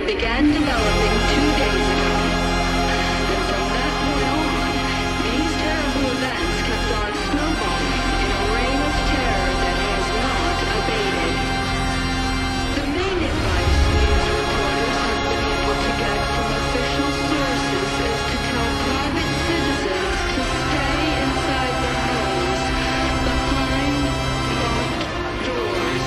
began developing 2 days ago. And from that point on, these terrible events kept on snowballing in a reign of terror that has not abated. The main advice news reporters have been able to get from official sources is to tell private citizens to stay inside their homes, behind locked doors.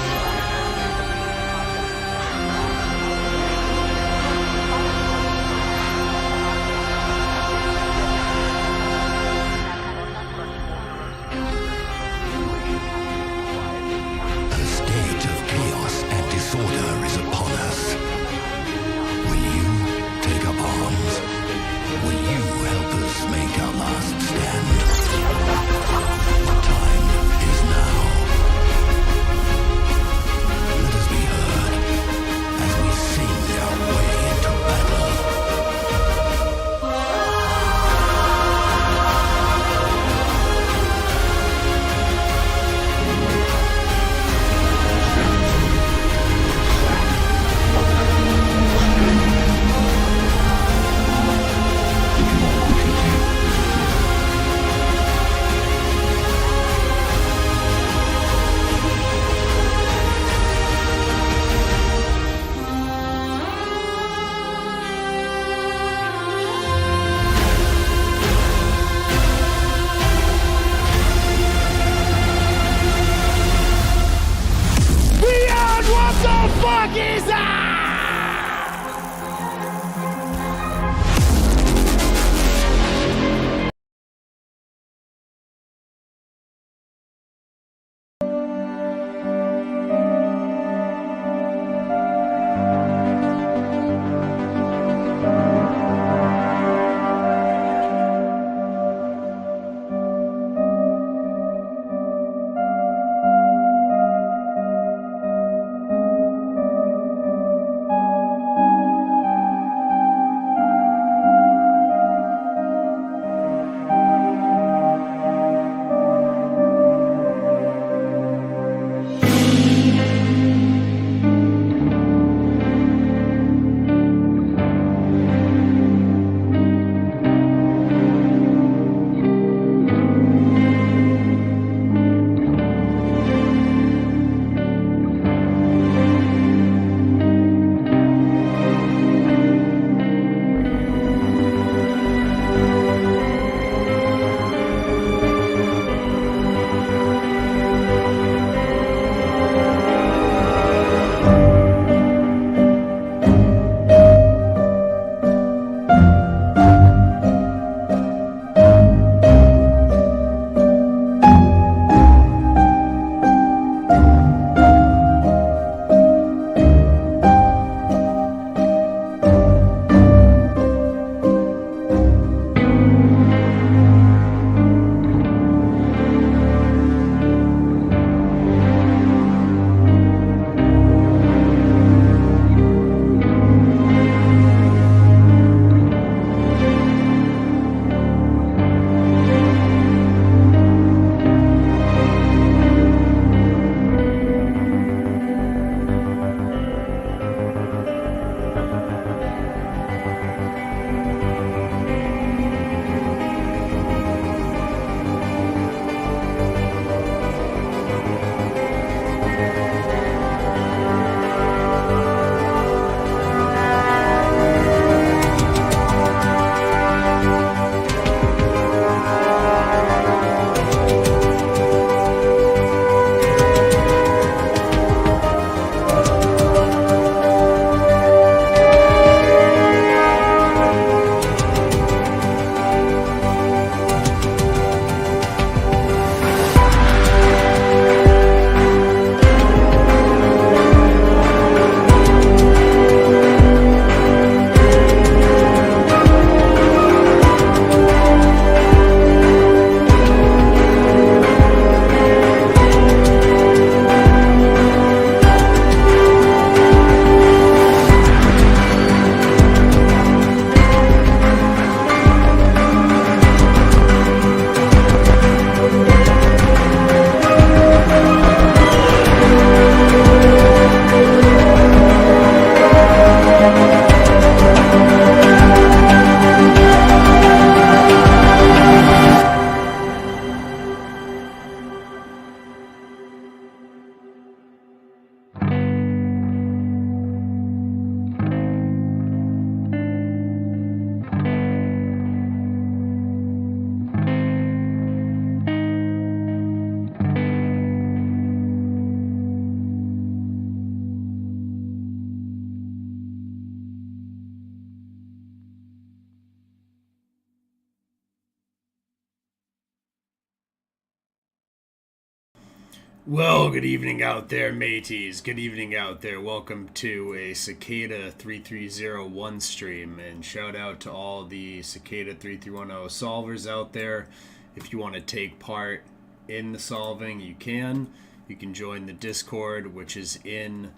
Well, good evening out there, mateys. Good evening out there. Welcome to a Cicada 3301 stream, and shout out to all the Cicada 3310 solvers out there. If you want to take part in the solving, you can. You can join the Discord, which is in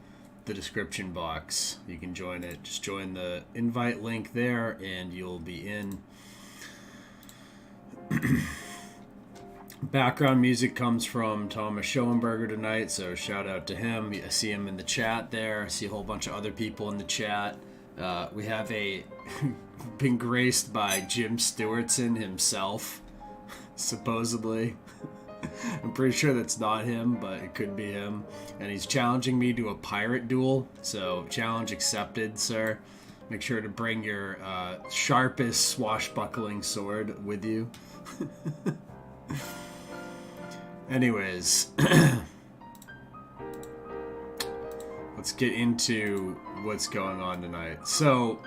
the description box. You can join it. Just join the invite link there, and you'll be in. Background music comes from Thomas Schoenberger tonight, so shout out to him. I see him in the chat there. I see a whole bunch of other people in the chat. We have been graced by Jim Stewartson himself, supposedly. I'm pretty sure that's not him, but it could be him. And he's challenging me to a pirate duel, so challenge accepted, sir. Make sure to bring your sharpest swashbuckling sword with you. Anyways, let's get into what's going on tonight. So,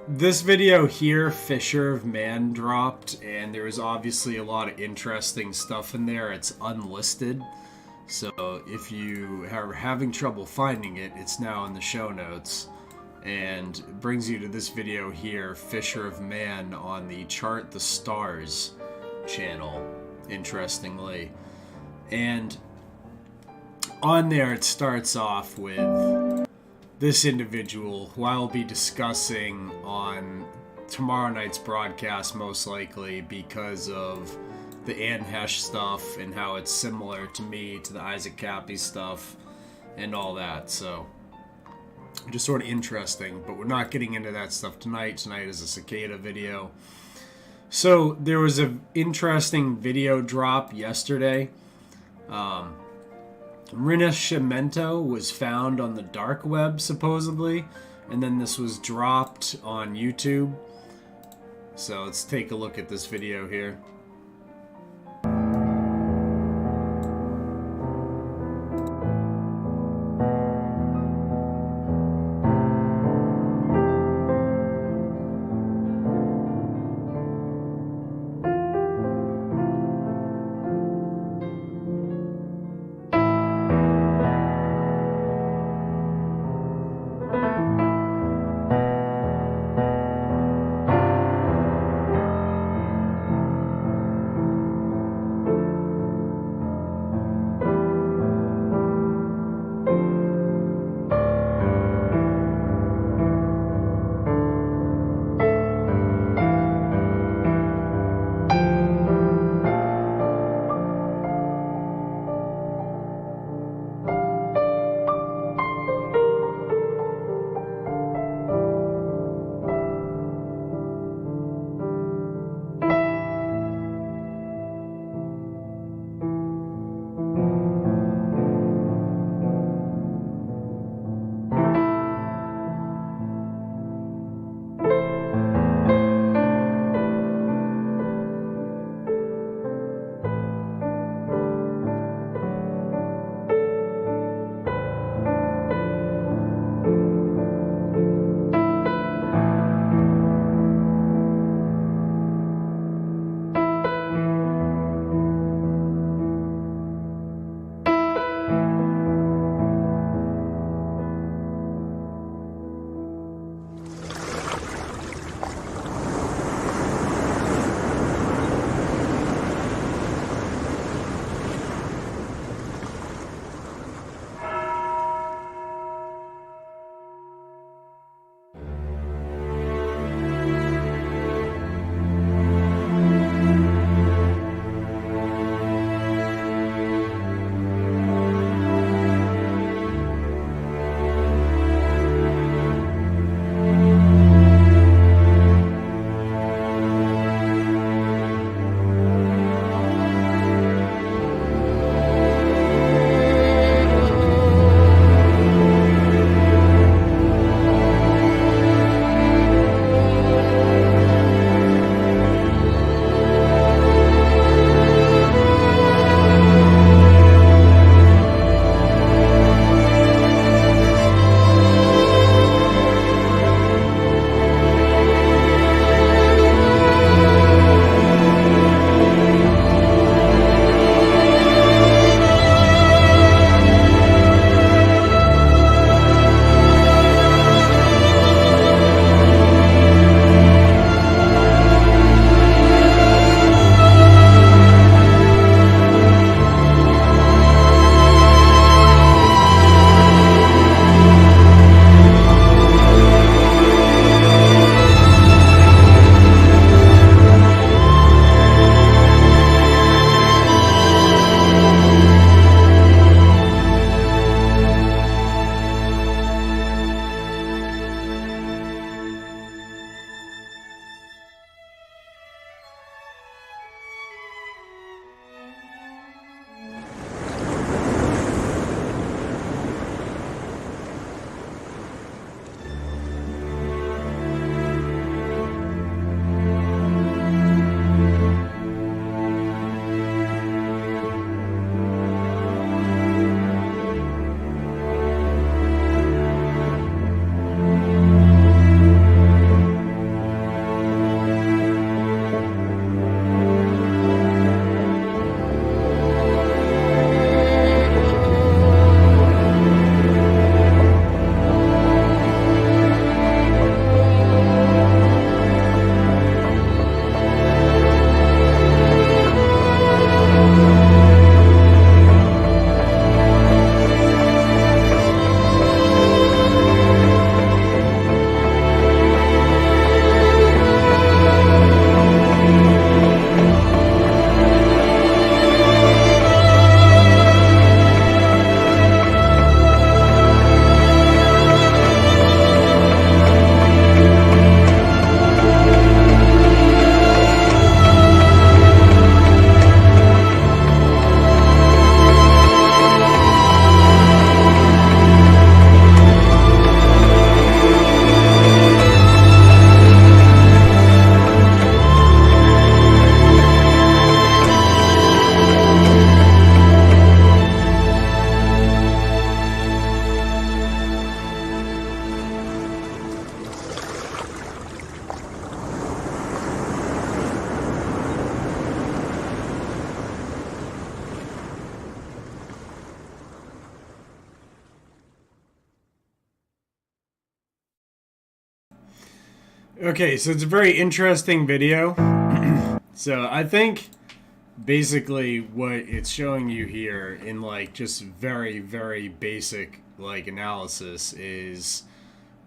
this video here, Fisher of Man dropped, and there was obviously a lot of interesting stuff in there. It's unlisted, so if you are having trouble finding it, it's now in the show notes. And it brings you to this video here, Fisher of Man, on the Chart the Stars channel, interestingly. And on there it starts off with this individual, who I'll be discussing on tomorrow night's broadcast most likely, because of the Anhesh stuff and how it's similar to me, to the Isaac Cappy stuff and all that. So just sort of interesting, but we're not getting into that stuff tonight. Tonight is a Cicada video. So there was an interesting video drop yesterday. Rinascimento was found on the dark web, supposedly, and then this was dropped on YouTube. So let's take a look at this video here. Okay, so it's a very interesting video. So I think basically what it's showing you here in like just very, very basic like analysis is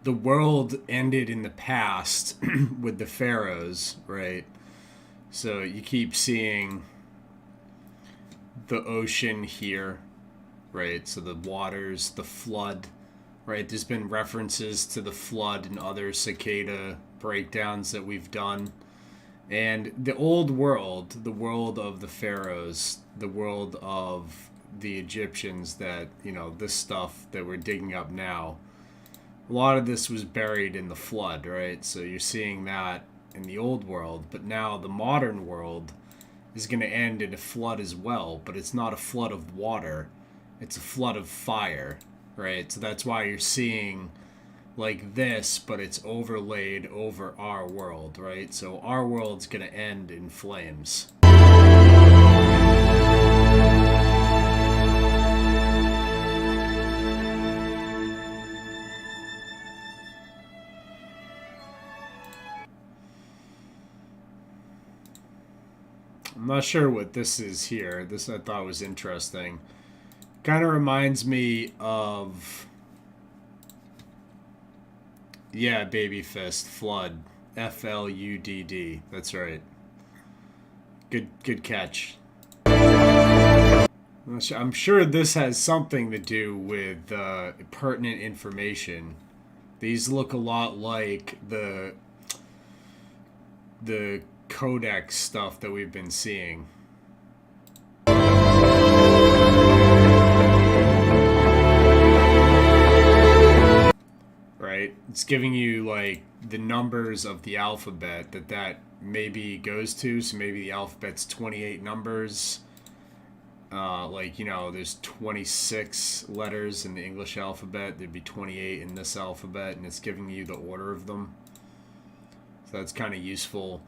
the world ended in the past with the pharaohs, right? So you keep seeing the ocean here, right? So the waters, the flood, right? There's been references to the flood and other cicada breakdowns that we've done. And the old world, the world of the pharaohs, the world of the Egyptians, that, you know, this stuff that we're digging up now, a lot of this was buried in the flood, right? So you're seeing that in the old world, but now the modern world is going to end in a flood as well, but it's not a flood of water, it's a flood of fire, right? So that's why you're seeing like this, but it's overlaid over our world, right? So our world's going to end in flames. I'm not sure what this is here. This I thought was interesting. Kind of reminds me of, yeah, Baby Fist, Flood. F-L-U-D-D. That's right. Good catch. I'm sure this has something to do with pertinent information. These look a lot like the codex stuff that we've been seeing. Right? It's giving you like the numbers of the alphabet that maybe goes to. So maybe the alphabet's 28 numbers. Like, you know, there's 26 letters in the English alphabet. There'd be 28 in this alphabet, and it's giving you the order of them. So that's kind of useful.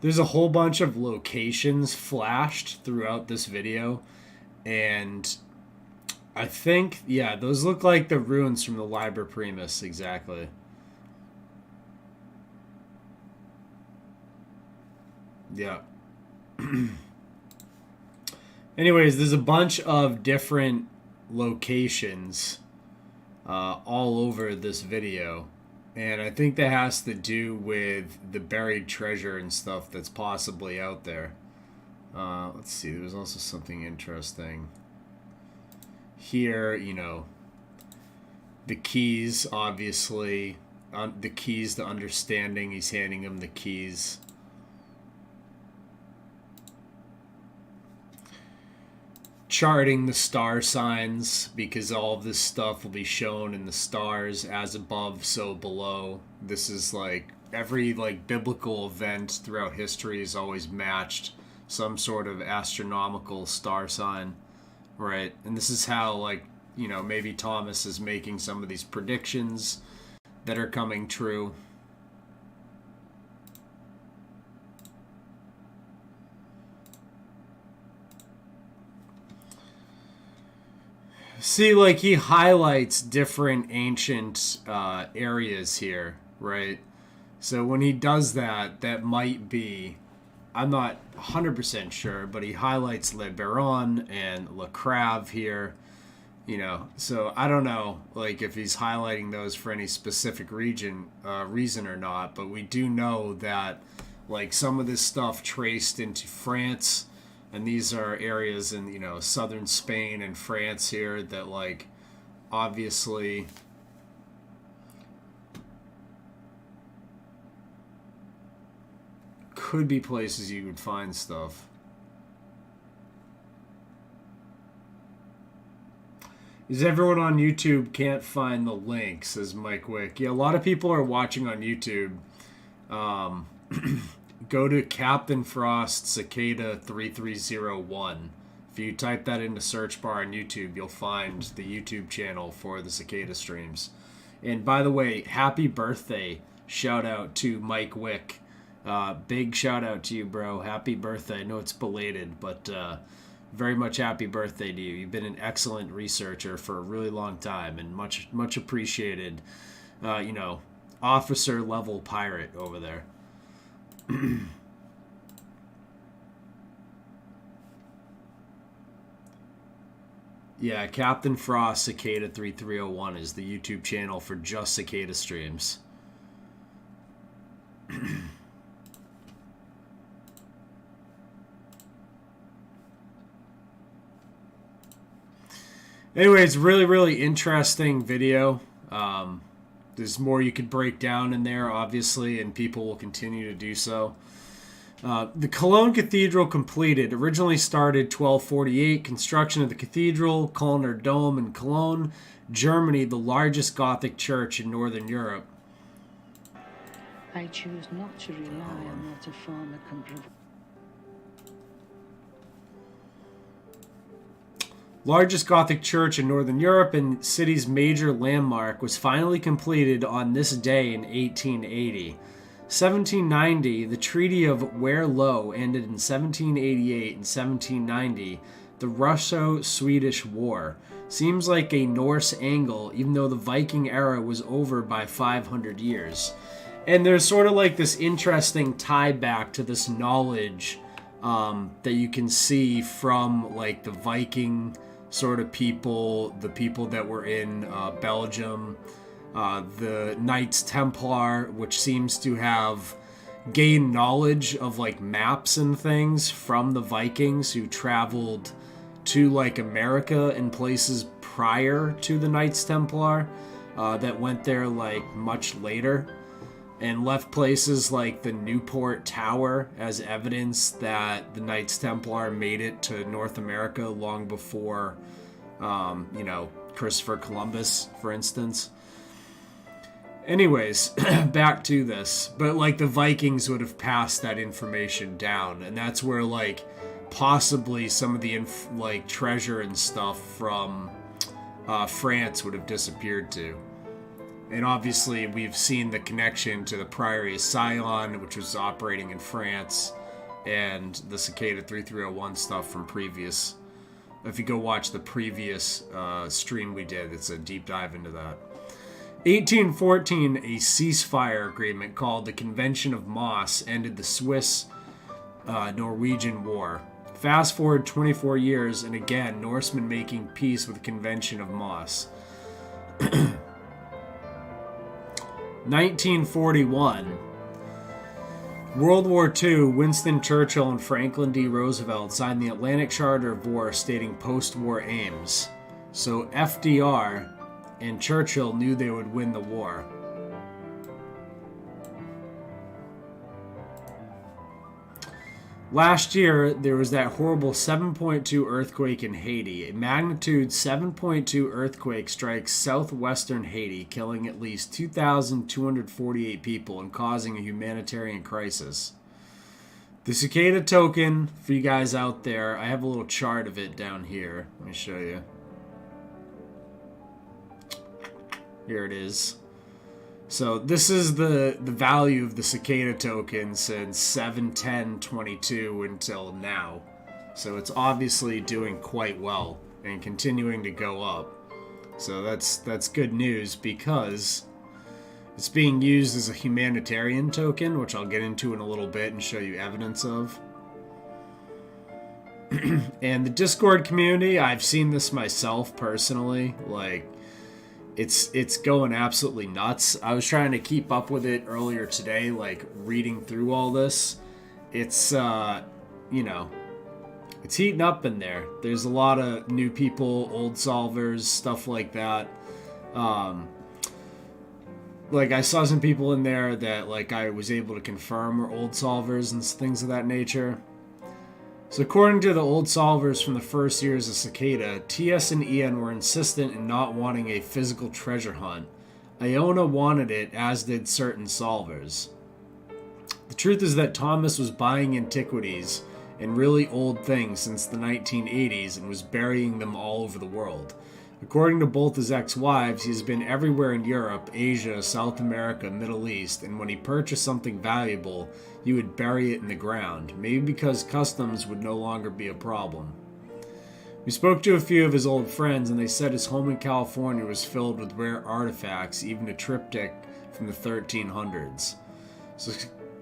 There's a whole bunch of locations flashed throughout this video, and I think, yeah, those look like the ruins from the Liber Primus, exactly. Yeah. Anyways, there's a bunch of different locations all over this video. And I think that has to do with the buried treasure and stuff that's possibly out there. Let's see, there was also something interesting. Here, you know, the keys, obviously. The keys to understanding, he's handing him the keys. Charting the star signs, because all of this stuff will be shown in the stars, as above, so below. This is like every like biblical event throughout history is always matched some sort of astronomical star sign, right? And this is how, like, you know, maybe Thomas is making some of these predictions that are coming true. See, like, he highlights different ancient areas here, right? So when he does that, that might be, I'm not 100% sure, but he highlights Le Baron and Le Crave here, you know. So I don't know, like, if he's highlighting those for any specific reason or not, but we do know that, like, some of this stuff traced into France. And these are areas in, you know, southern Spain and France here that, like, obviously could be places you would find stuff. Is everyone on YouTube can't find the link, says Mike Wick. Yeah, a lot of people are watching on YouTube. Go to Captain Frost Cicada 3301. If you type that in the search bar on YouTube, you'll find the YouTube channel for the Cicada streams. And by the way, happy birthday. Shout out to Mike Wick. Big shout out to you, bro. Happy birthday. I know it's belated, but very much happy birthday to you. You've been an excellent researcher for a really long time, and much appreciated. You know, officer level pirate over there. Yeah, Captain Frost Cicada 3301 is the YouTube channel for just Cicada streams. Anyway, it's really, really interesting video. There's more you could break down in there, obviously, and people will continue to do so. The Cologne Cathedral completed. Originally started 1248. Construction of the cathedral, Kölner Dome in Cologne, Germany, the largest Gothic church in Northern Europe. I choose not to rely on what a farmer can provide. Largest Gothic church in Northern Europe and city's major landmark was finally completed on this day in 1880. 1790, the Treaty of Wehrlo ended in 1788 and 1790, the Russo-Swedish War. Seems like a Norse angle, even though the Viking era was over by 500 years. And there's sort of like this interesting tie back to this knowledge that you can see from like the Viking sort of people, the people that were in Belgium, the Knights Templar, which seems to have gained knowledge of like maps and things from the Vikings who traveled to like America and places prior to the Knights Templar that went there like much later and left places like the Newport Tower as evidence that the Knights Templar made it to North America long before, Christopher Columbus, for instance. Anyways, back to this. But, like, the Vikings would have passed that information down. And that's where, like, possibly some of the, treasure and stuff from France would have disappeared to. And obviously, we've seen the connection to the Priory of Sion, which was operating in France, and the Cicada 3301 stuff from previous. If you go watch the previous stream we did, it's a deep dive into that. 1814, a ceasefire agreement called the Convention of Moss ended the Swiss-Norwegian War. Fast forward 24 years, and again, Norsemen making peace with the Convention of Moss. 1941. World War II, Winston Churchill and Franklin D. Roosevelt signed the Atlantic Charter of War stating post-war aims. So FDR and Churchill knew they would win the war. Last year, there was that horrible 7.2 earthquake in Haiti. A magnitude 7.2 earthquake strikes southwestern Haiti, killing at least 2,248 people and causing a humanitarian crisis. The Cicada token, for you guys out there, I have a little chart of it down here. Let me show you. Here it is. So this is the value of the Cicada token since 7/10/22 until now. So it's obviously doing quite well and continuing to go up. So that's good news because it's being used as a humanitarian token, which I'll get into in a little bit and show you evidence of. And the Discord community, I've seen this myself personally, like it's going absolutely nuts. I was trying to keep up with it earlier today, like reading through all this. It's it's heating up in there. There's a lot of new people, old solvers, stuff like that. Like I saw some people in there that like I was able to confirm were old solvers and things of that nature. So according to the old solvers from the first years of Cicada, TS and Ian were insistent in not wanting a physical treasure hunt. Iona wanted it, as did certain solvers. The truth is that Thomas was buying antiquities and really old things since the 1980s and was burying them all over the world. According to both his ex-wives, he's been everywhere in Europe, Asia, South America, Middle East, and when he purchased something valuable, he would bury it in the ground, maybe because customs would no longer be a problem. We spoke to a few of his old friends, and they said his home in California was filled with rare artifacts, even a triptych from the 1300s.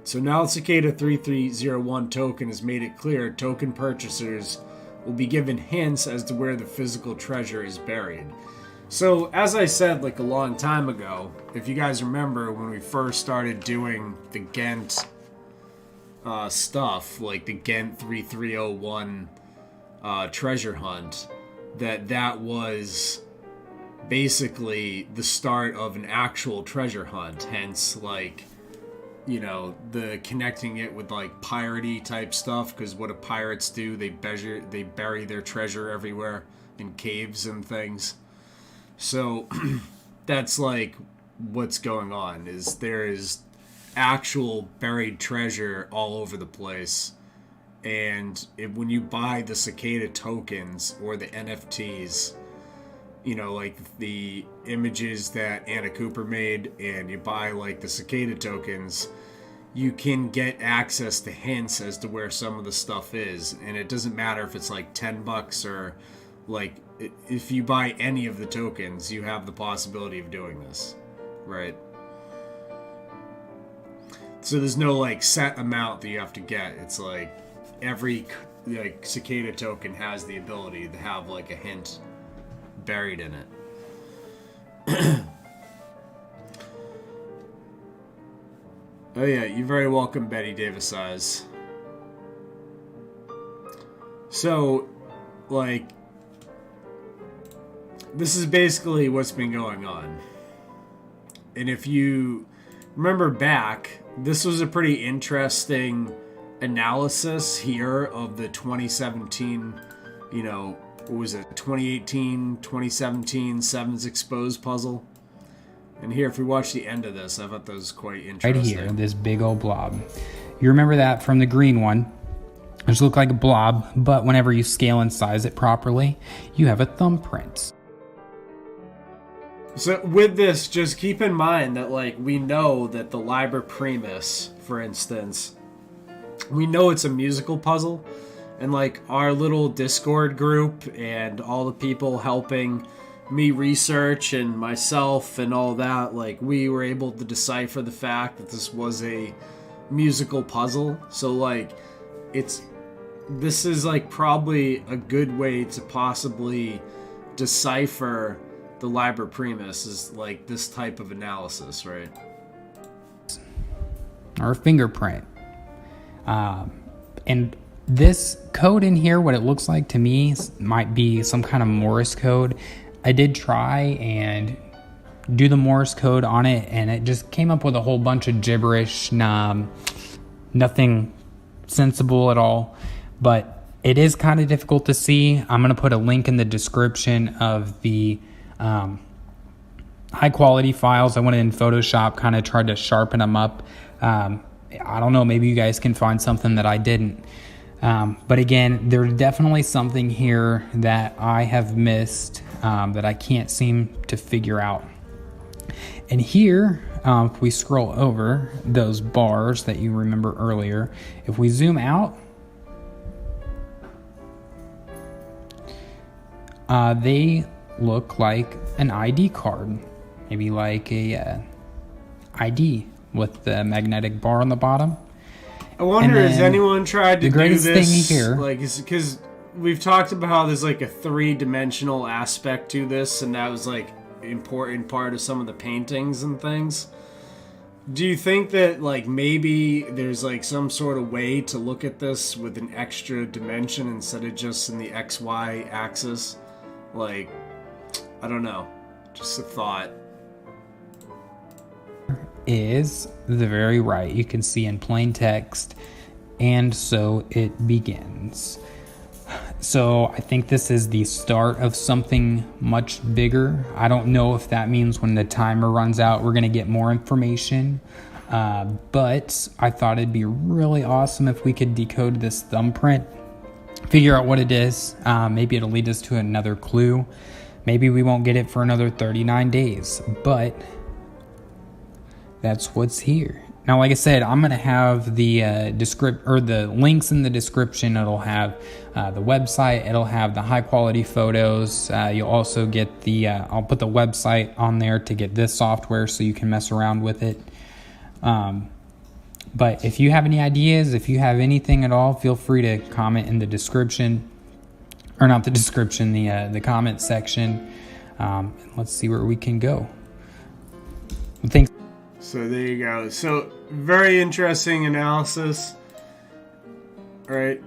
So now the Cicada 3301 token has made it clear token purchasers will be given hints as to where the physical treasure is buried. So, as I said like a long time ago, if you guys remember when we first started doing the Ghent stuff, like the Ghent 3301 treasure hunt, that was basically the start of an actual treasure hunt, hence like, you know, the connecting it with like piratey type stuff, because what do pirates do? They bury their treasure everywhere in caves and things. So that's like what's going on, is there is actual buried treasure all over the place. And when you buy the Cicada tokens or the NFTs, you know, like the images that Anna Cooper made, and you buy like the Cicada tokens, you can get access to hints as to where some of the stuff is. And it doesn't matter if it's like $10 or like, if you buy any of the tokens, you have the possibility of doing this, right? So there's no like set amount that you have to get. It's like every like Cicada token has the ability to have like a hint buried in it. Oh yeah, you're very welcome, Betty Davis Eyes. So, like, this is basically what's been going on. And if you remember back, this was a pretty interesting analysis here of the 2017, you know, what was it, 2018, 2017 Sevens Exposed puzzle. And here, if we watch the end of this, I thought that was quite interesting. Right here, this big old blob. You remember that from the green one. It just looked like a blob, but whenever you scale and size it properly, you have a thumbprint. So with this, just keep in mind that, like, we know that the Liber Primus, for instance, we know it's a musical puzzle. And, like, our little Discord group and all the people helping me research and myself and all that, like, we were able to decipher the fact that this was a musical puzzle. So, like, this is, like, probably a good way to possibly decipher the Liber Primus, is like this type of analysis, right? Or a fingerprint. And this code in here, what it looks like to me, might be some kind of Morse code. I did try and do the Morse code on it, and it just came up with a whole bunch of gibberish, nothing sensible at all. But it is kind of difficult to see. I'm going to put a link in the description of the high quality files. I went in Photoshop, kind of tried to sharpen them up. I don't know, maybe you guys can find something that I didn't. But again, there's definitely something here that I have missed, that I can't seem to figure out. And here, if we scroll over those bars that you remember earlier, if we zoom out, they look like an ID card, maybe like a ID with the magnetic bar on the bottom. I wonder, has anyone tried to do this? The greatest thing here, like, because we've talked about how there's like a 3-dimensional aspect to this, and that was like important part of some of the paintings and things. Do you think that like maybe there's like some sort of way to look at this with an extra dimension instead of just in the XY axis? Like, I don't know, just a thought. Is the very right. You can see in plain text, and so it begins. So I think this is the start of something much bigger. I don't know if that means when the timer runs out we're going to get more information, but I thought it'd be really awesome if we could decode this thumbprint, figure out what it is. Maybe it'll lead us to another clue. Maybe we won't get it for another 39 days, but that's what's here. Now, like I said, I'm gonna have the the links in the description. It'll have the website. It'll have the high quality photos. You'll also get the I'll put the website on there to get this software so you can mess around with it. But if you have any ideas, if you have anything at all, feel free to comment in the description, or not the description, the comment section. Let's see where we can go. Thanks. So there you go. So very interesting analysis. All right,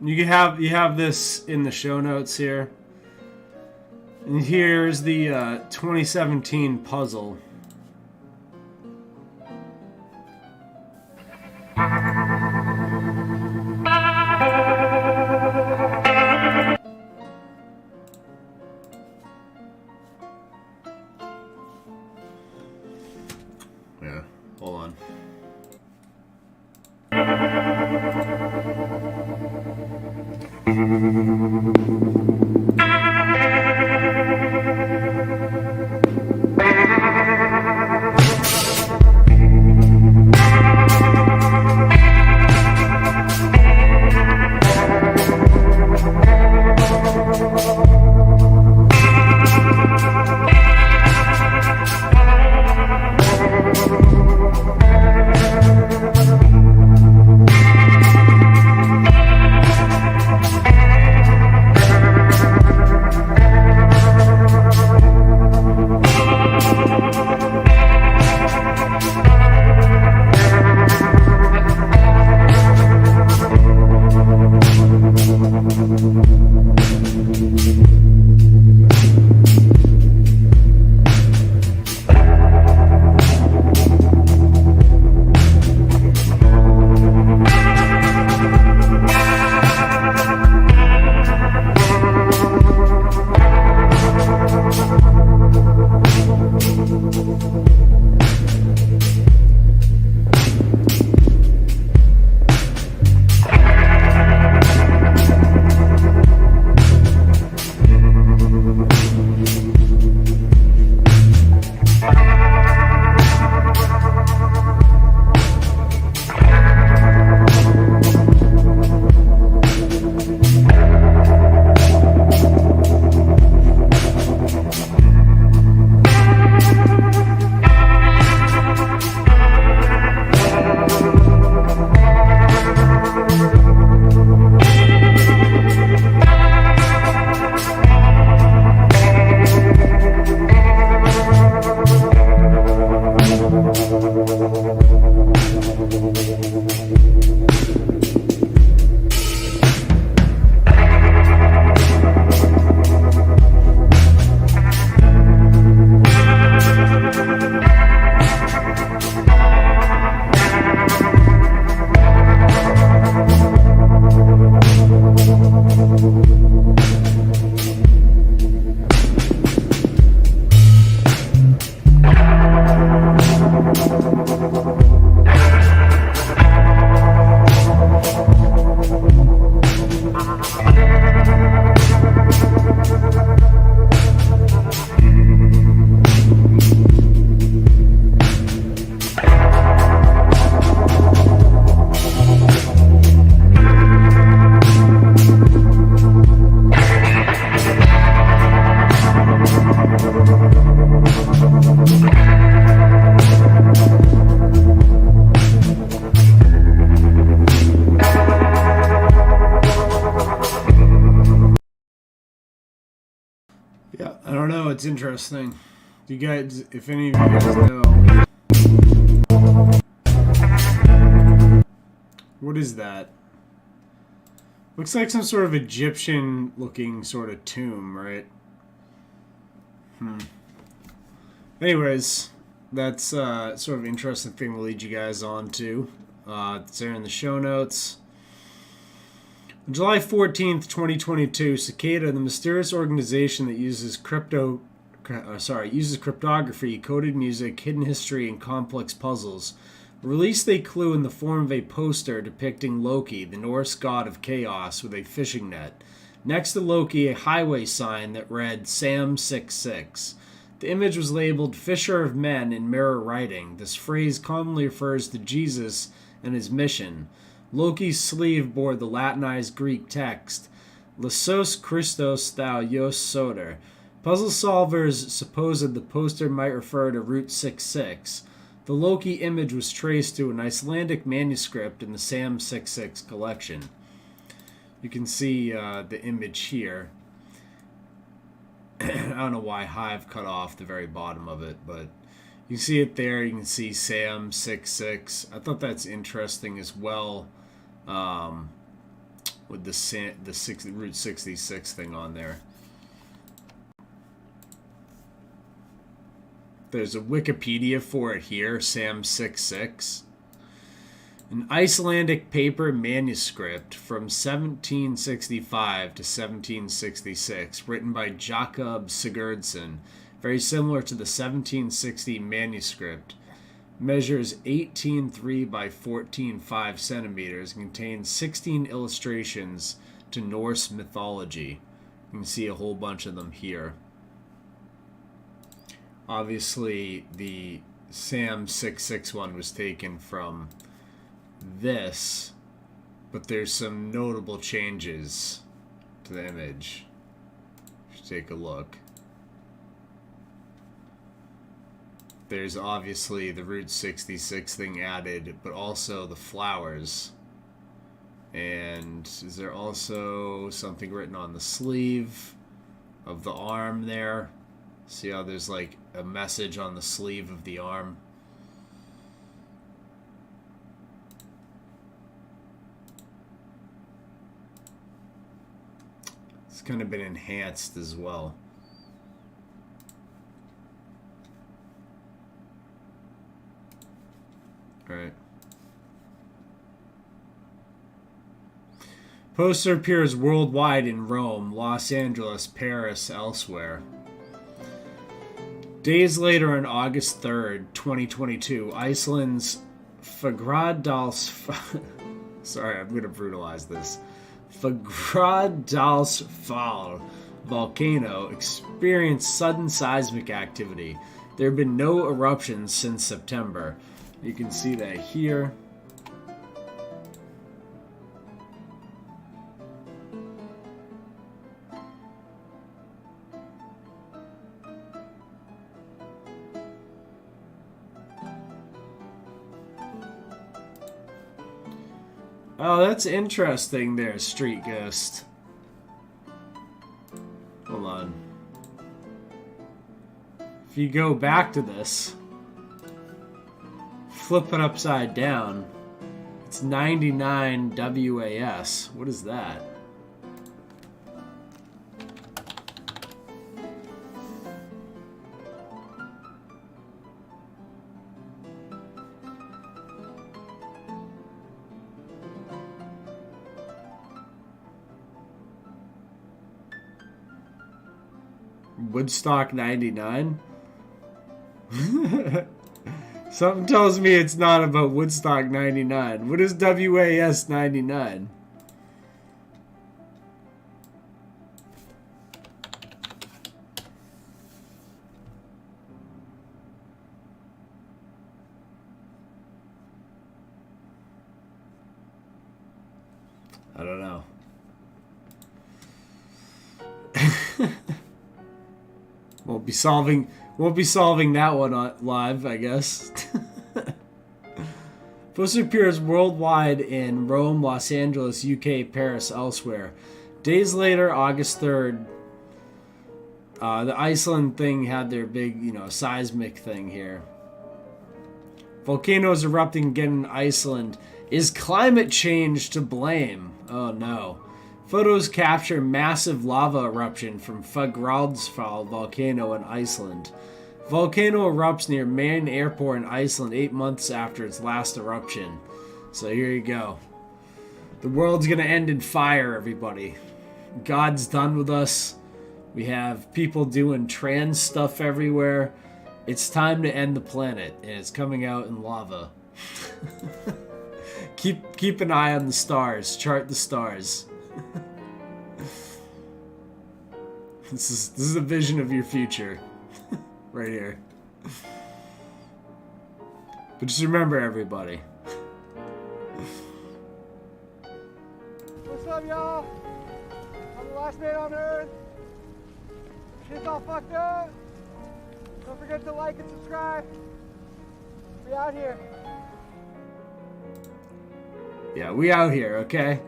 you have this in the show notes here, and here's the 2017 puzzle. Yeah, hold on. Yeah, I don't know. It's interesting. Do you guys, if any of you guys know, what is that? Looks like some sort of Egyptian-looking sort of tomb, right? Anyways, that's sort of interesting thing to lead you guys on to. It's there in the show notes. On July 14th, 2022, Cicada, the mysterious organization that uses cryptography, coded music, hidden history, and complex puzzles, released a clue in the form of a poster depicting Loki, the Norse god of chaos, with a fishing net. Next to Loki, a highway sign that read Sam 66. The image was labeled Fisher of Men in mirror writing. This phrase commonly refers to Jesus and his mission. Loki's sleeve bore the Latinized Greek text, Lasos Christos thou Ios Soter. Puzzle solvers supposed the poster might refer to Route 66. The Loki image was traced to an Icelandic manuscript in the Sam 66 collection. You can see the image here. I don't know why Hive cut off the very bottom of it, but you can see it there. You can see Sam 66. I thought that's interesting as well, with the Route 66 thing on there. There's a Wikipedia for it here, Sam 66. An Icelandic paper manuscript from 1765 to 1766, written by Jakob Sigurdsson, very similar to the 1760 manuscript, measures 18.3 by 14.5 centimeters, and contains 16 illustrations to Norse mythology. You can see a whole bunch of them here. Obviously, the Sam 66 one was taken from this, but there's some notable changes to the image. Let's take a look. There's obviously the Route 66 thing added, but also the flowers. And is there also something written on the sleeve of the arm there? See how there's like a message on the sleeve of the arm? It's kind of been enhanced as well. All right. Poster appears worldwide in Rome, Los Angeles, Paris, elsewhere. Days later, on August 3rd, 2022, Iceland's sorry, I'm going to brutalize this. Fagradalsfjall volcano experienced sudden seismic activity. There have been no eruptions since September. You can see that here. Oh, that's interesting there, Street Ghost. Hold on. If you go back to this, flip it upside down, it's 99 WAS. What is that? Woodstock 99? Something tells me it's not about Woodstock 99. What is WAS 99? I don't know. Won't be solving that one live, I guess. Poster appears worldwide in Rome, Los Angeles, UK, Paris, elsewhere. Days later, August 3rd, the Iceland thing had their big, seismic thing here. Volcanoes erupting again in Iceland. Is climate change to blame? Oh no. Photos capture massive lava eruption from Fagradalsfjall volcano in Iceland. Volcano erupts near main airport in Iceland 8 months after its last eruption. So here you go. The world's gonna end in fire, everybody. God's done with us. We have people doing trans stuff everywhere. It's time to end the planet, and it's coming out in lava. Keep an eye on the stars. Chart the stars. This is a vision of your future. right here. But just remember, everybody. What's up, y'all? I'm the last man on Earth. Shit's all fucked up. Don't forget to like and subscribe. We out here. Yeah, we out here, okay?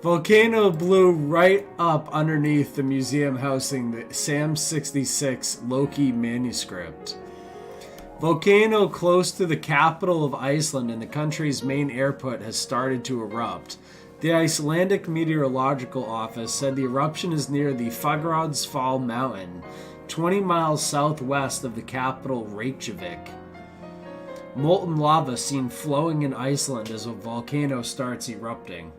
Volcano blew right up underneath the museum housing the Sam 66 Loki manuscript. Volcano close to the capital of Iceland and the country's main airport has started to erupt. The Icelandic Meteorological Office said the eruption is near the Fagradalsfjall mountain, 20 miles southwest of the capital Reykjavik. Molten lava seen flowing in Iceland as a volcano starts erupting.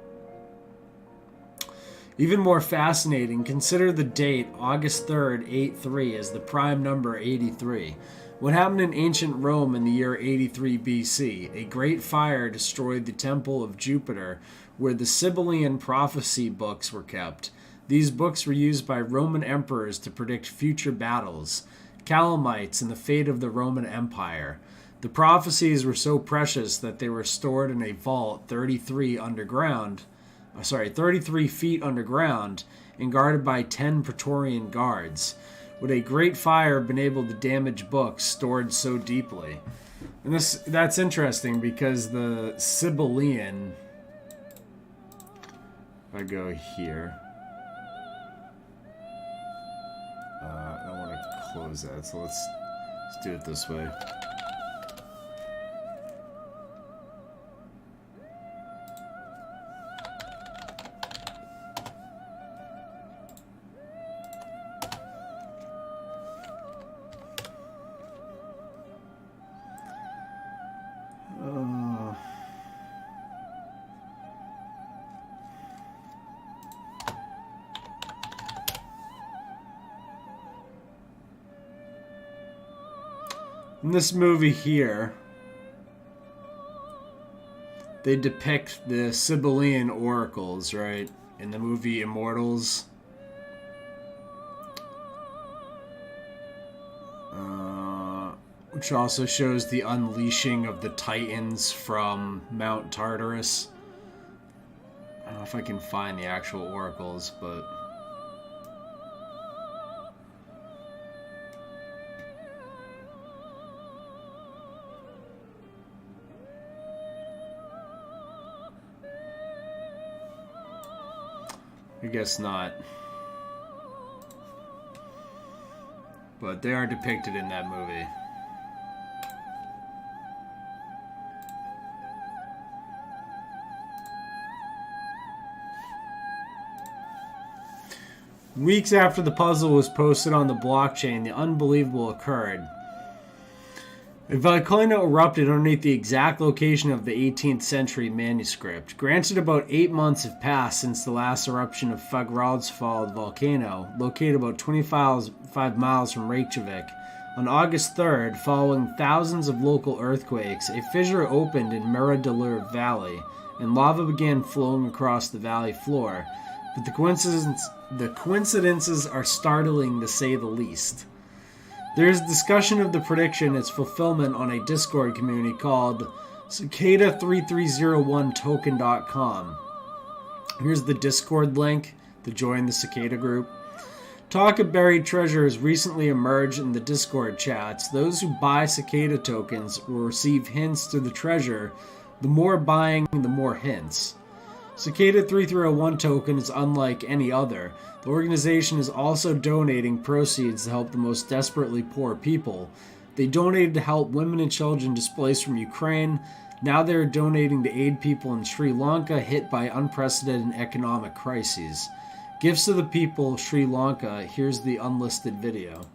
Even more fascinating, consider the date August 3rd, 83 as the prime number 83. What happened in ancient Rome in the year 83 BC? A great fire destroyed the temple of Jupiter, where the Sibylline prophecy books were kept. These books were used by Roman emperors to predict future battles, calamites, and the fate of the Roman Empire. The prophecies were so precious that they were stored in a vault 33 feet underground and guarded by 10 Praetorian guards. Would a great fire have been able to damage books stored so deeply? And that's interesting because the Sibylline, if I go here, I don't want to close that, so let's do it this way. In this movie here, they depict the Sibylline oracles, right? In the movie Immortals. Which also shows the unleashing of the Titans from Mount Tartarus. I don't know if I can find the actual oracles, but... I guess not. But they are depicted in that movie. Weeks after the puzzle was posted on the blockchain, the unbelievable occurred. A volcano erupted underneath the exact location of the 18th century manuscript. Granted, about 8 months have passed since the last eruption of Fagradalsfjall volcano, located about 25 miles from Reykjavik. On August 3rd, following thousands of local earthquakes, a fissure opened in Miradalur Valley, and lava began flowing across the valley floor. But the coincidences are startling to say the least. There is discussion of the prediction and its fulfillment on a Discord community called Cicada3301token.com. Here's the Discord link to join the Cicada group. Talk of buried treasure has recently emerged in the Discord chats. Those who buy Cicada tokens will receive hints to the treasure. The more buying, the more hints. Cicada 3301 token is unlike any other. The organization is also donating proceeds to help the most desperately poor people. They donated to help women and children displaced from Ukraine. Now they are donating to aid people in Sri Lanka hit by unprecedented economic crises. Gifts to the people of Sri Lanka. Here's the unlisted video.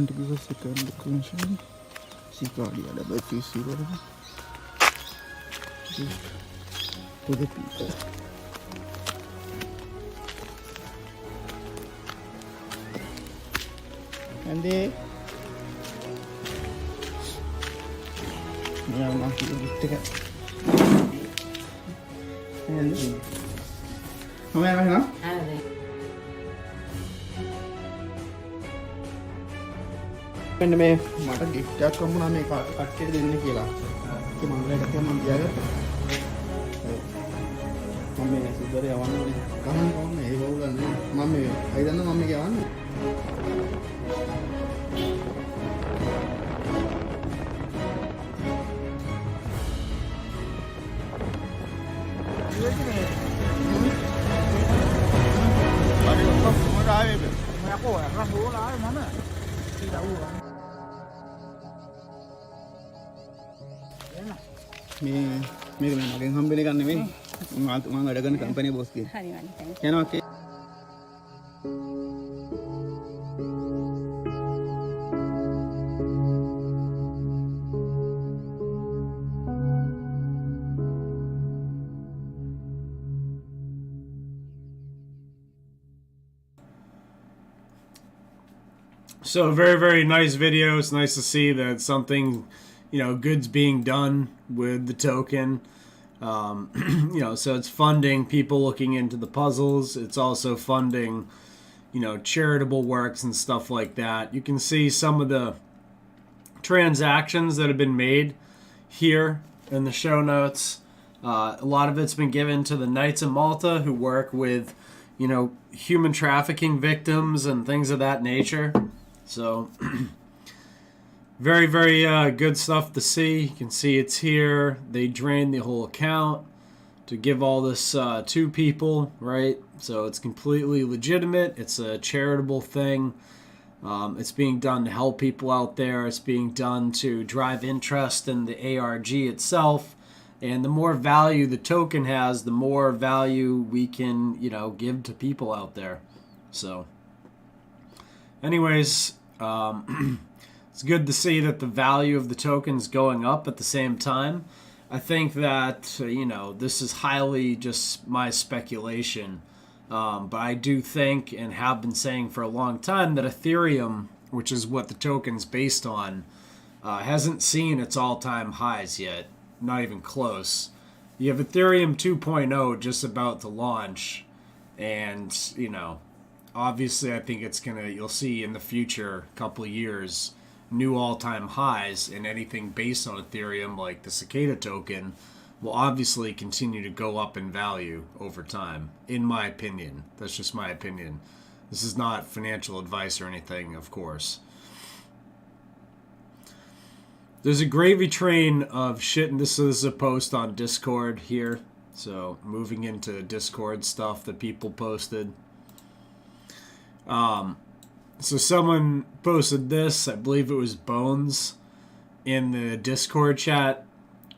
going to give us a second location. Cicada double C0 to the people. And they yeah, I'm actually going to take it. And how many now? මෙන්න මේ මට gift එකක් හම්බුණා මේ කට්ටියට දෙන්න කියලා. ඒක මම ලේකට මම තියාගත්තා. මම මේ සුදර යවන්න ඕනේ. කමන්නේ ඒක උගන්නේ. මම මේ අයිදන්න මම මේක යවන්නේ. මේක මේ මගෙන් හම්බෙන එකක් නෙමෙයි මම වැඩ කරන කම්පැනි බොස් කෙනෙක්. හරි වань. යනවා කේ. So very, very nice video. It's nice to see that something, good's being done with the token. So it's funding people looking into the puzzles. It's also funding, charitable works and stuff like that. You can see some of the transactions that have been made here in the show notes. A lot of it's been given to the Knights of Malta who work with, human trafficking victims and things of that nature. So, very, very good stuff to see. You can see it's here. They drained the whole account to give all this to people, right? So it's completely legitimate. It's a charitable thing. It's being done to help people out there. It's being done to drive interest in the ARG itself. And the more value the token has, the more value we can, give to people out there. So, anyways, it's good to see that the value of the token's going up at the same time. I think that, this is highly just my speculation. But I do think and have been saying for a long time that Ethereum, which is what the token's based on, hasn't seen its all-time highs yet. Not even close. You have Ethereum 2.0 just about to launch. And, obviously I think it's you'll see in the future couple of years new all-time highs, and anything based on Ethereum like the Cicada token will obviously continue to go up in value over time, in my opinion. That's just my opinion. This is not financial advice or anything, of course. There's a gravy train of shit, and this is a post on Discord here. So, moving into Discord stuff that people posted. So someone posted this, I believe it was Bones, in the Discord chat.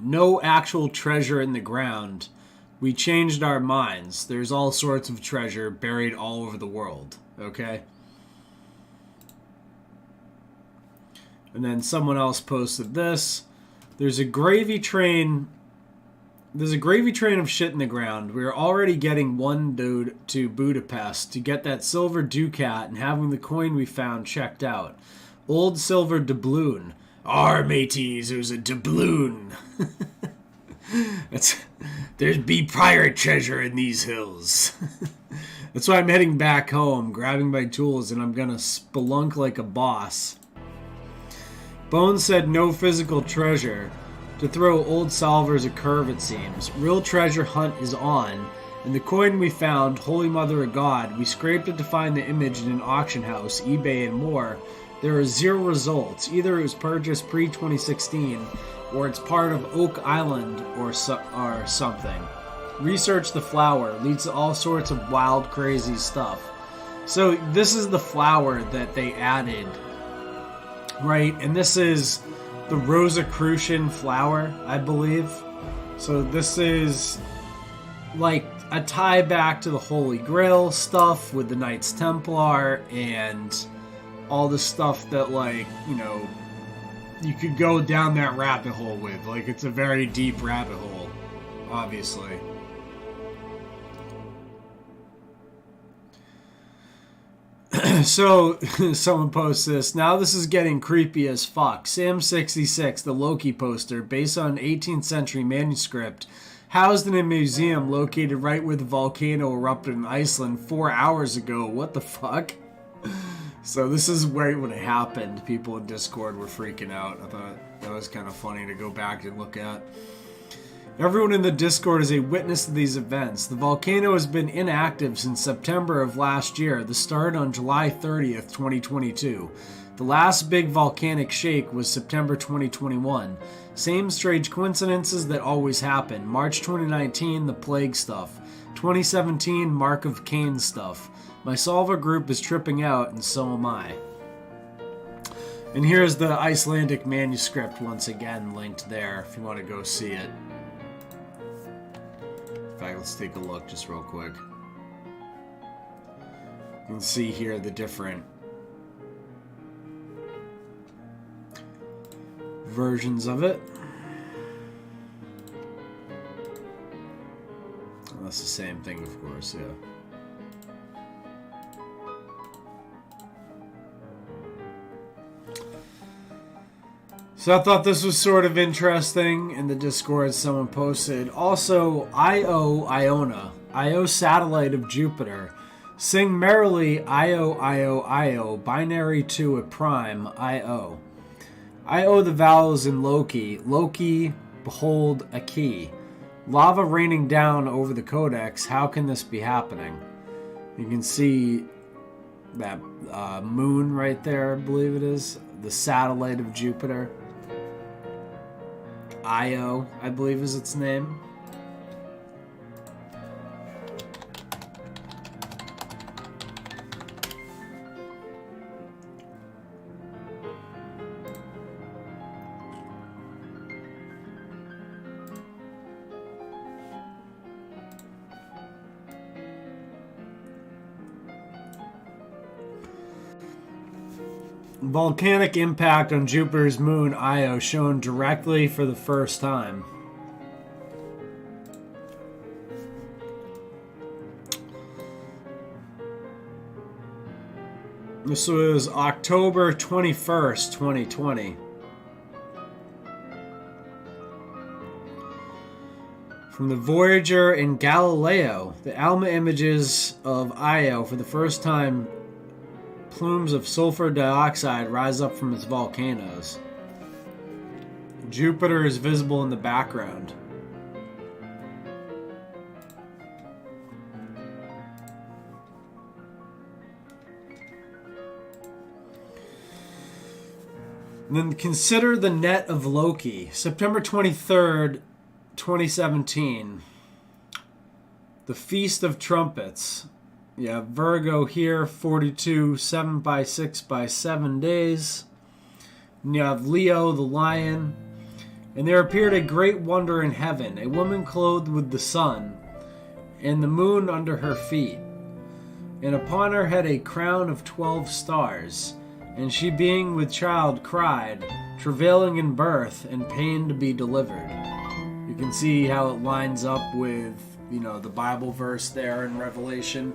No actual treasure in the ground. We changed our minds. There's all sorts of treasure buried all over the world. Okay? And then someone else posted this. There's a gravy train of shit in the ground. We're already getting one dude to Budapest to get that silver ducat and having the coin we found checked out. Old silver doubloon. Mateys, it was a doubloon. There's be pirate treasure in these hills. That's why I'm heading back home, grabbing my tools, and I'm gonna spelunk like a boss. Bones said no physical treasure. To throw old salvers a curve, it seems. Real treasure hunt is on, and the coin we found, Holy Mother of God, we scraped it to find the image in an auction house, eBay, and more. There are 0 results. Either it was purchased pre-2016, or it's part of Oak Island, or something. Research the flower. Leads to all sorts of wild, crazy stuff. So this is the flower that they added, right? And this is the Rosicrucian flower, I believe. So this is like a tie back to the Holy Grail stuff with the Knights Templar and all the stuff that, like, you know, you could go down that rabbit hole with. Like, it's a very deep rabbit hole, obviously. So, someone posts this. Now this is getting creepy as fuck. Sam66, the Loki poster, based on an 18th century manuscript, housed in a museum located right where the volcano erupted in Iceland 4 hours ago. What the fuck? So this is right when it happened. People in Discord were freaking out. I thought that was kind of funny to go back and look at. Everyone in the Discord is a witness to these events. The volcano has been inactive since September of last year. The start on July 30th, 2022. The last big volcanic shake was September 2021. Same strange coincidences that always happen. March 2019, the plague stuff. 2017, Mark of Cain stuff. My solver group is tripping out, and so am I. And here's the Icelandic manuscript once again linked there if you want to go see it. In fact, let's take a look just real quick. You can see here the different versions of it. Well, that's the same thing, of course, yeah. So I thought this was sort of interesting. In the Discord, someone posted, also, Iona, Io satellite of Jupiter. Sing merrily, Io, binary to a prime, Io. Io the vowels in Loki. Loki, behold a key. Lava raining down over the codex. How can this be happening? You can see that moon right there, I believe it is. The satellite of Jupiter. Io, I believe is its name. Volcanic impact on Jupiter's moon Io shown directly for the first time. This was October 21st, 2020. From the Voyager and Galileo, the ALMA images of Io for the first time. Plumes of sulfur dioxide rise up from its volcanoes. Jupiter is visible in the background. And then consider the net of Loki. September 23rd, 2017. The Feast of Trumpets. You have Virgo here, 42, 7 by 6 by 7 days. And you have Leo, the lion. And there appeared a great wonder in heaven, a woman clothed with the sun, and the moon under her feet. And upon her head a crown of 12 stars. And she being with child cried, travailing in birth, and pain to be delivered. You can see how it lines up with, you know, the Bible verse there in Revelation.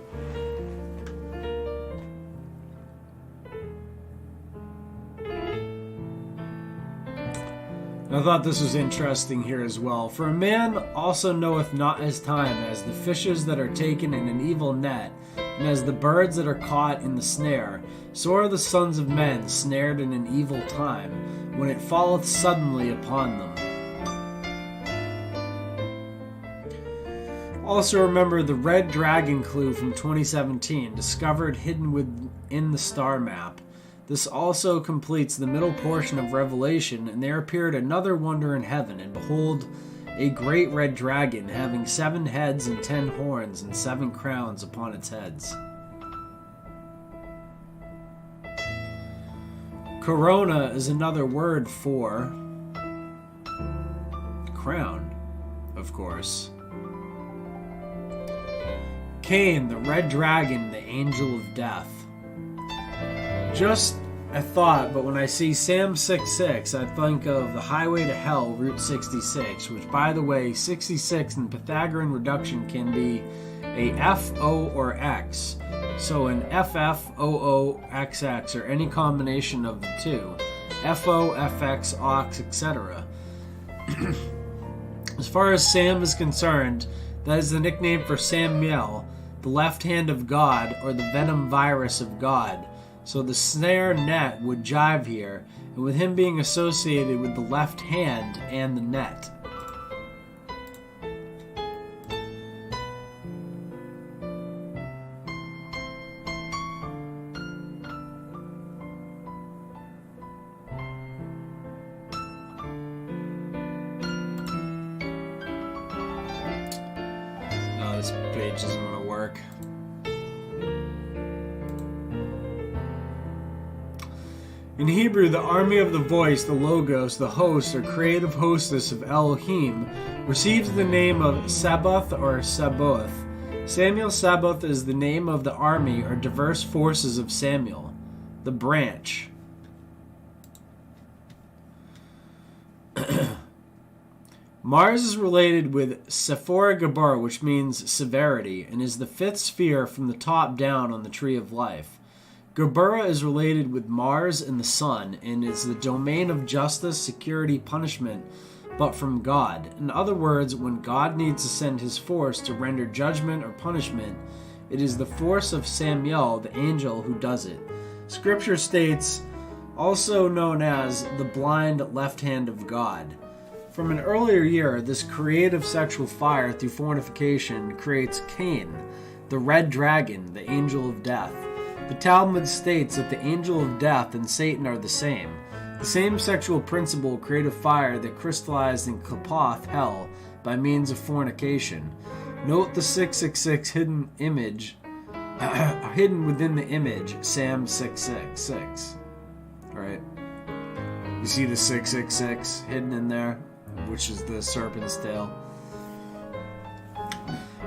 I thought this was interesting here as well. For a man also knoweth not his time, as the fishes that are taken in an evil net, and as the birds that are caught in the snare, so are the sons of men snared in an evil time, when it falleth suddenly upon them. Also remember the red dragon clue from 2017, discovered hidden within the star map. This also completes the middle portion of Revelation, and there appeared another wonder in heaven, and behold, a great red dragon, having 7 heads and 10 horns, and 7 crowns upon its heads. Corona is another word for crown, of course. Cain, the red dragon, the angel of death. Just I thought, but when I see Sam 66, I think of the Highway to Hell, Route 66, which, by the way, 66 in Pythagorean reduction can be a F, O, or X. So an FF, OO, XX, or any combination of the two. FO, FX, OX, etc. As far as Sam is concerned, that is the nickname for Samuel, the left hand of God, or the venom virus of God. So the snare net would jive here, and with him being associated with the left hand and the net. No, this page isn't going to work. In Hebrew, the army of the voice, the logos, the host or creative hostess of Elohim, receives the name of Sabbath or Sabaoth. Samuel Sabbath is the name of the army or diverse forces of Samuel, the branch. Mars is related with Sephora Gabor, which means severity, and is the fifth sphere from the top down on the Tree of Life. Gerbera is related with Mars and the Sun, and is the domain of justice, security, punishment, but from God. In other words, when God needs to send his force to render judgment or punishment, it is the force of Samuel, the angel, who does it. Scripture states, also known as the blind left hand of God. From an earlier year, this creative sexual fire through fornication creates Cain, the red dragon, the angel of death. The Talmud states that the angel of death and Satan are the same sexual principle created fire that crystallized in Klapoth, hell, by means of fornication. Note the 666 hidden image, hidden within the image, Sam 666. Alright. You see the 666 hidden in there, which is the serpent's tail.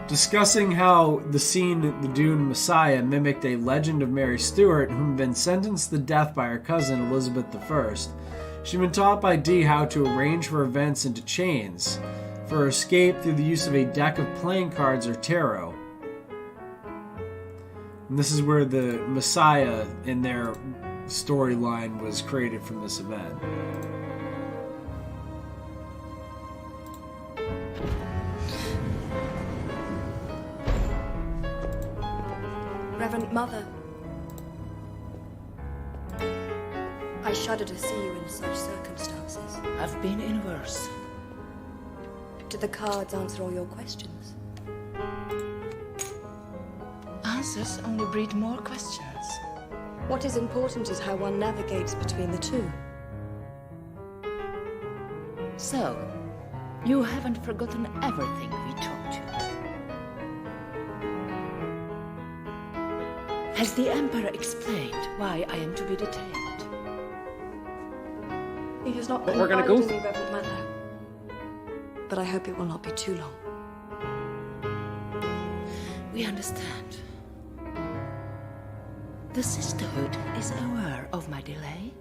Discussing how the scene the Dune Messiah mimicked a legend of Mary Stuart, whom had been sentenced to death by her cousin Elizabeth I. She'd been taught by Dee how to arrange her events into chains for her escape through the use of a deck of playing cards or tarot. And this is where the Messiah in their storyline was created from this event. Reverend Mother, I shudder to see you in such circumstances. I've been in worse. Did the cards answer all your questions? Answers only breed more questions. What is important is how one navigates between the two. So, you haven't forgotten everything we taught you. Has the Emperor explained why I am to be detained? He has not But we're gonna confided go in me, Reverend Mother. But I hope it will not be too long. We understand. The Sisterhood is aware of my delay.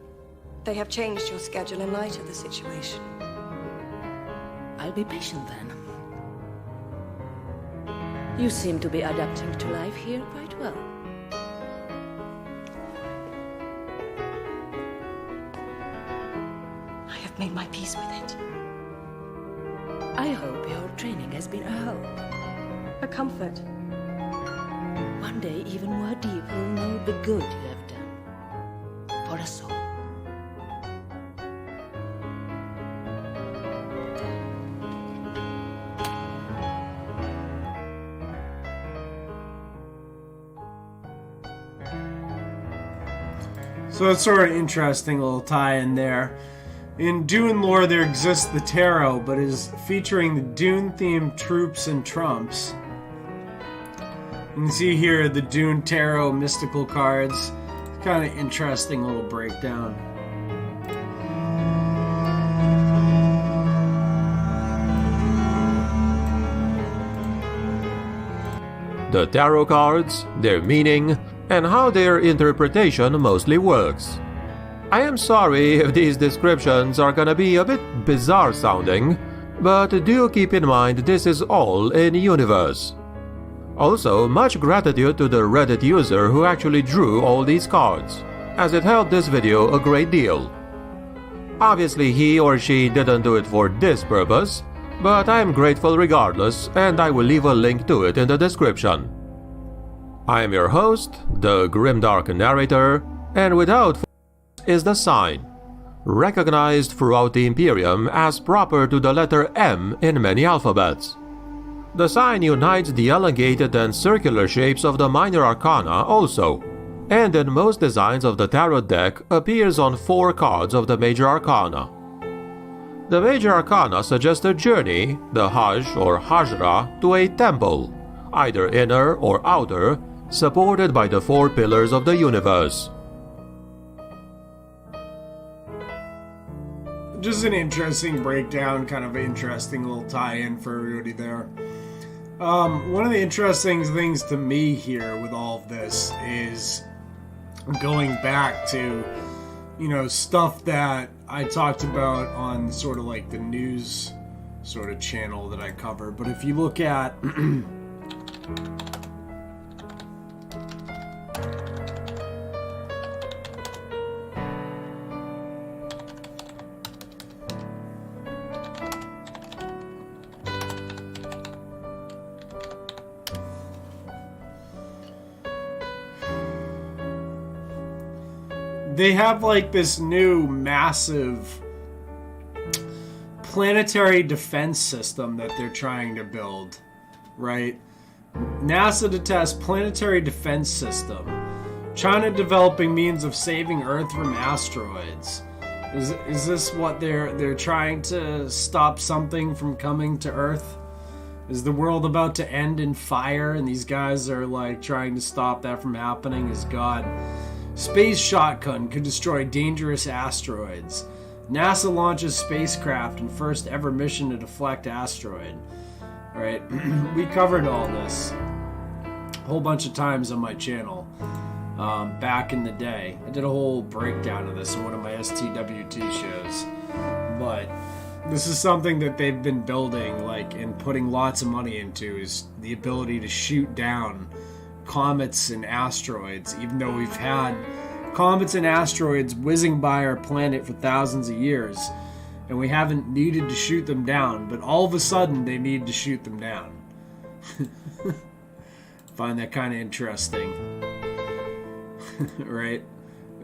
They have changed your schedule in light of the situation. I'll be patient then. You seem to be adapting to life here quite well. I have made my peace with it. I hope your training has been a help. A comfort. One day, even more deep will know the good you have done for us all. So it's sort of interesting little tie-in there. In Dune lore, there exists the tarot, but is featuring the Dune-themed troops and trumps. You can see here the Dune tarot mystical cards. Kind of interesting little breakdown. The tarot cards, their meaning, and how their interpretation mostly works. I am sorry if these descriptions are gonna be a bit bizarre sounding, but do keep in mind this is all in universe. Also, much gratitude to the Reddit user who actually drew all these cards, as it helped this video a great deal. Obviously he or she didn't do it for this purpose, but I am grateful regardless, and I will leave a link to it in the description. I am your host, the Grimdark Narrator, and without is the sign, recognized throughout the Imperium as proper to the letter M in many alphabets. The sign unites the elongated and circular shapes of the minor arcana also, and in most designs of the tarot deck appears on 4 cards of the major arcana. The major arcana suggests a journey, the Hajj or Hajra, to a temple, either inner or outer, supported by the 4 pillars of the universe. Just an interesting breakdown, kind of an interesting little tie-in for everybody there. One of the interesting things to me here with all of this is going back to, you know, stuff that I talked about on sort of like the news sort of channel that I cover. But if you look at they have like this new massive planetary defense system that they're trying to build, right? NASA to test planetary defense system. China developing means of saving Earth from asteroids. Is this what they're trying to stop something from coming to Earth? Is the world about to end in fire and these guys are like trying to stop that from happening? Is God? Space shotgun could destroy dangerous asteroids. NASA launches spacecraft in first ever mission to deflect asteroid. Alright, we covered all this a whole bunch of times on my channel back in the day. I did a whole breakdown of this in one of my STWT shows. But this is something that they've been building, like, and putting lots of money into, is the ability to shoot down comets and asteroids, even though we've had comets and asteroids whizzing by our planet for thousands of years and we haven't needed to shoot them down, but all of a sudden they need to shoot them down. Find that kind of interesting. Right?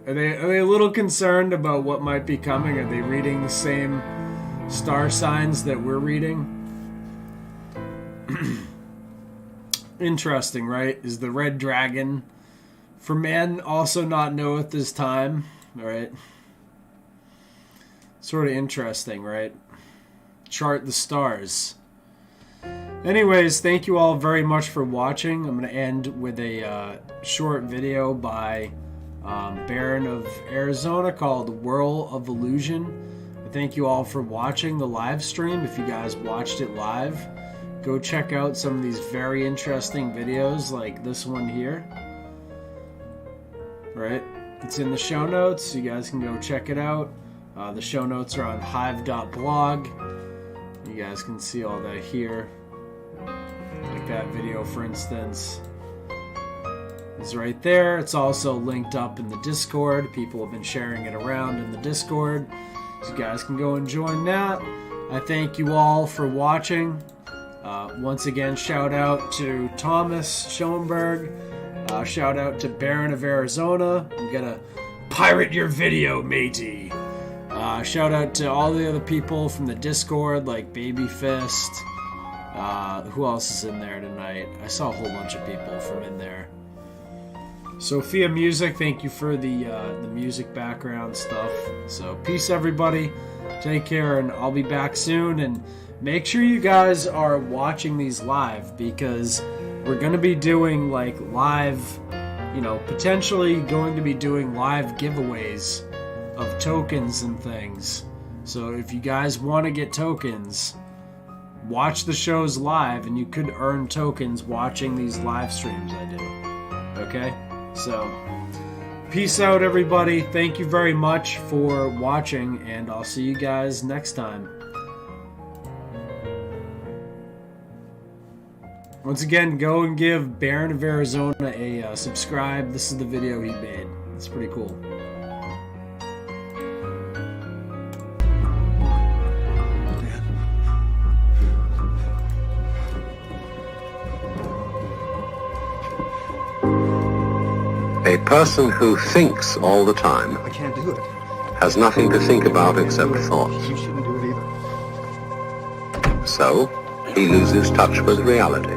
Are they a little concerned about what might be coming? Are they reading the same star signs that we're reading? Interesting, right? Is the red dragon for man also not knoweth his time? Right? Sort of interesting, right? Chart the stars. Anyways, thank you all very much for watching. I'm going to end with a short video by Baron of Arizona called Whirl of Illusion. Thank you all for watching the live stream. If you guys watched it live, go check out some of these very interesting videos like this one here. Right? It's in the show notes. You guys can go check it out. The show notes are on hive.blog. You guys can see all that here. Like that video, for instance, is right there. It's also linked up in the Discord. People have been sharing it around in the Discord. So you guys can go and join that. I thank you all for watching. Once again, shout out to Thomas Schoenberg. Shout out to Baron of Arizona. I'm gonna pirate your video, matey. Shout out to all the other people from the Discord, like Baby Fist. Who else is in there tonight? I saw a whole bunch of people from in there. Sophia Music, thank you for the music background stuff. So peace, everybody. Take care, and I'll be back soon. And make sure you guys are watching these live, because we're going to be doing like live, you know, potentially going to be doing live giveaways of tokens and things. So if you guys want to get tokens, watch the shows live and you could earn tokens watching these live streams I do. Okay? So Peace out, everybody. Thank you very much for watching, and I'll see you guys next time. Once again, go and give Baron of Arizona a subscribe. This is the video he made. It's pretty cool. A person who thinks all the time I can't do it. has nothing to think about except thoughts. You shouldn't do it either. So, he loses touch with reality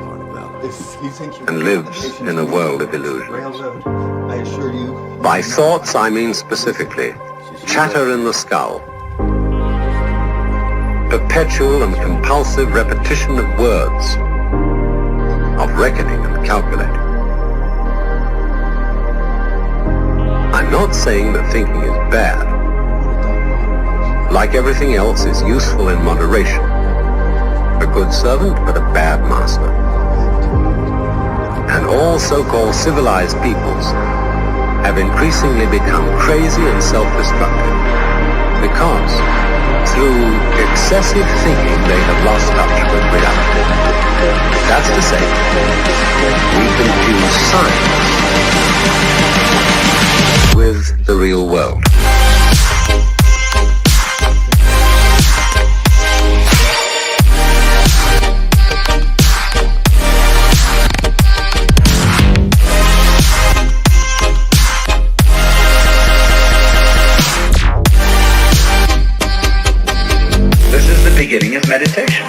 If you think you and lives in a world of illusion. Railroad, I assure you. By thoughts, I mean specifically chatter in the skull, perpetual and compulsive repetition of words, of reckoning and calculating. I'm not saying that thinking is bad. Like everything else, it's useful in moderation. A good servant, but a bad master. And all so-called civilized peoples have increasingly become crazy and self-destructive because through excessive thinking they have lost touch with reality. That's to say, we confuse science with the real world. This is the beginning of meditation.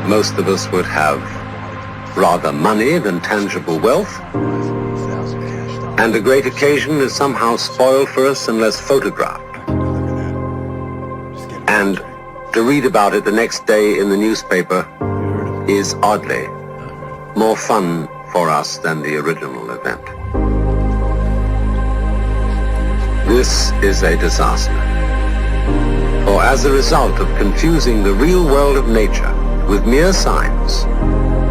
Most of us would have rather money than tangible wealth, and a great occasion is somehow spoiled for us unless photographed. And to read about it the next day in the newspaper is oddly more fun for us than the original event. This is a disaster. For as a result of confusing the real world of nature with mere signs,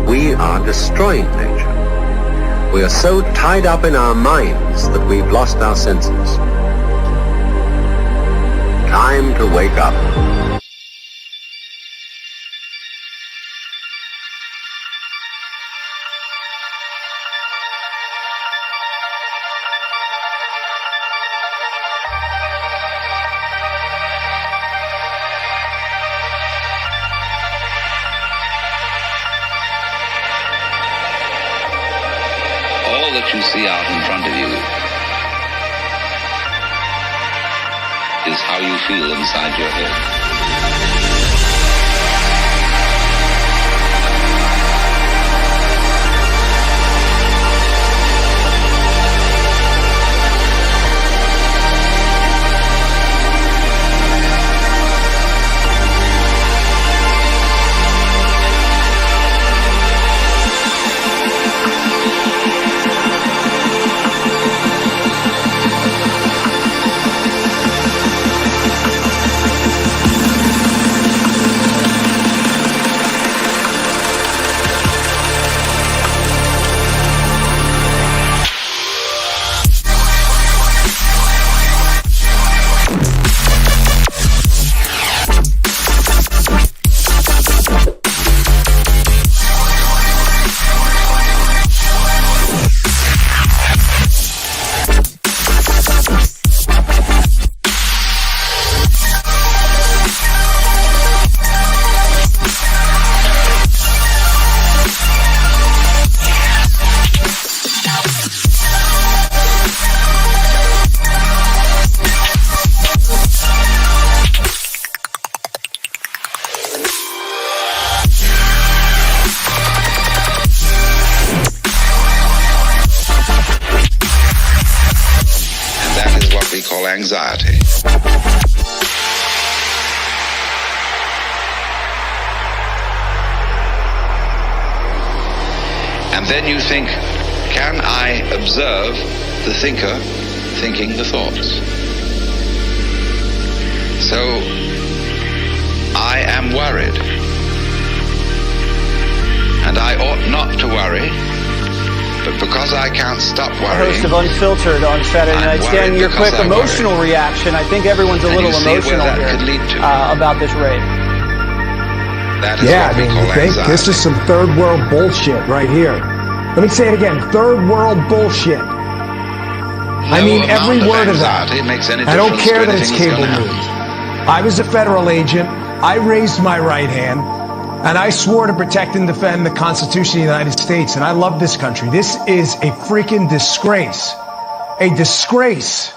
we are destroying nature. We are so tied up in our minds that we've lost our senses. Time to wake up. That you see out in front of you is how you feel inside your head. That is what we call anxiety. And then you think, can I observe the thinker thinking the thoughts? So I am worried. And I ought not to worry, but because I can't stop worrying. Host of Unfiltered on Saturday Night. Stan, your quick emotional reaction. I think everyone's a little emotional here about this raid. Yeah, I mean, you think this is some third world bullshit right here. Let me say it again, third world bullshit. I mean every word of that. I don't care that it's cable news. I was a federal agent. I raised my right hand. And I swore to protect and defend the Constitution of the United States. And I love this country. This is a freaking disgrace. A disgrace.